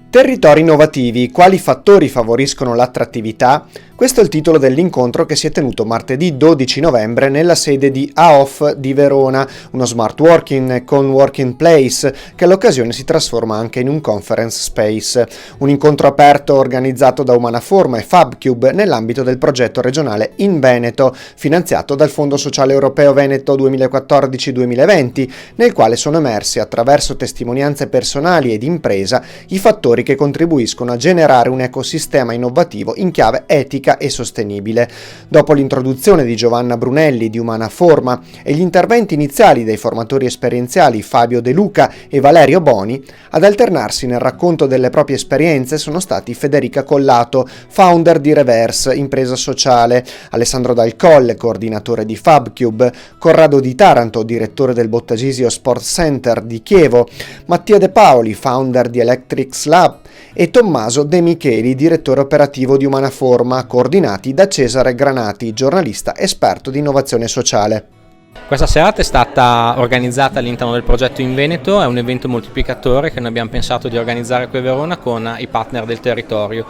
Territori innovativi, quali fattori favoriscono l'attrattività? Questo è il titolo dell'incontro che si è tenuto martedì 12 novembre nella sede di AOF di Verona, uno smart working con working place che all'occasione si trasforma anche in un conference space. Un incontro aperto organizzato da Umanaforma e FabCube nell'ambito del progetto regionale In Veneto, finanziato dal Fondo Sociale Europeo Veneto 2014-2020, nel quale sono emersi attraverso testimonianze personali ed impresa i fattori che contribuiscono a generare un ecosistema innovativo in chiave etica e sostenibile. Dopo l'introduzione di Giovanna Brunelli di Umanaforma e gli interventi iniziali dei formatori esperienziali Fabio De Luca e Valerio Boni, ad alternarsi nel racconto delle proprie esperienze sono stati Federica Collato, founder di Reverse, impresa sociale, Alessandro Dal Colle, coordinatore di FabCube, Corrado Di Taranto, direttore del Bottagisio Sports Center di Chievo, Mattia De Paoli, founder di Electrics Lab, e Tommaso De Micheli, direttore operativo di Umanaforma, coordinati da Cesare Granati, giornalista esperto di innovazione sociale. Questa serata è stata organizzata all'interno del progetto In Veneto, è un evento moltiplicatore che noi abbiamo pensato di organizzare qui a Verona con i partner del territorio.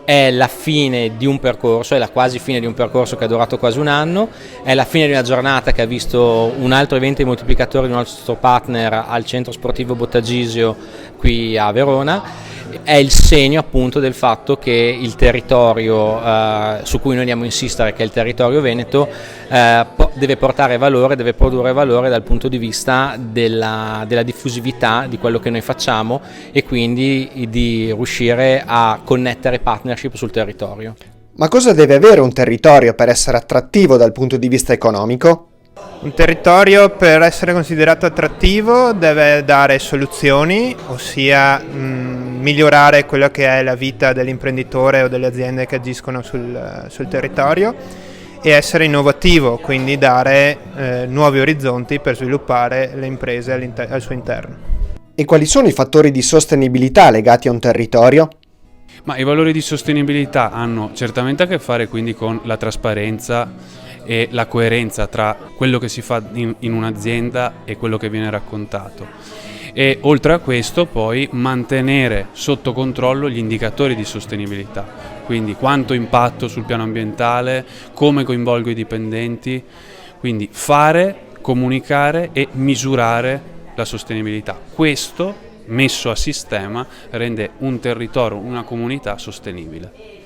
È la fine di un percorso, è la quasi fine di un percorso che è durato quasi un anno, è la fine di una giornata che ha visto un altro evento moltiplicatore di un nostro partner al centro sportivo Bottagisio qui a Verona. È il segno appunto del fatto che il territorio su cui noi andiamo a insistere, che è il territorio veneto, deve portare valore, deve produrre valore dal punto di vista della diffusività di quello che noi facciamo e quindi di riuscire a connettere partnership sul territorio. Ma cosa deve avere un territorio per essere attrattivo dal punto di vista economico? Un territorio per essere considerato attrattivo deve dare soluzioni, ossia migliorare quella che è la vita dell'imprenditore o delle aziende che agiscono sul territorio e essere innovativo, quindi dare nuovi orizzonti per sviluppare le imprese al suo interno. E quali sono i fattori di sostenibilità legati a un territorio? Ma i valori di sostenibilità hanno certamente a che fare quindi con la trasparenza e la coerenza tra quello che si fa in un'azienda e quello che viene raccontato. E oltre a questo poi mantenere sotto controllo gli indicatori di sostenibilità, quindi quanto impatto sul piano ambientale, come coinvolgo i dipendenti, quindi fare, comunicare e misurare la sostenibilità. Questo messo a sistema rende un territorio, una comunità sostenibile.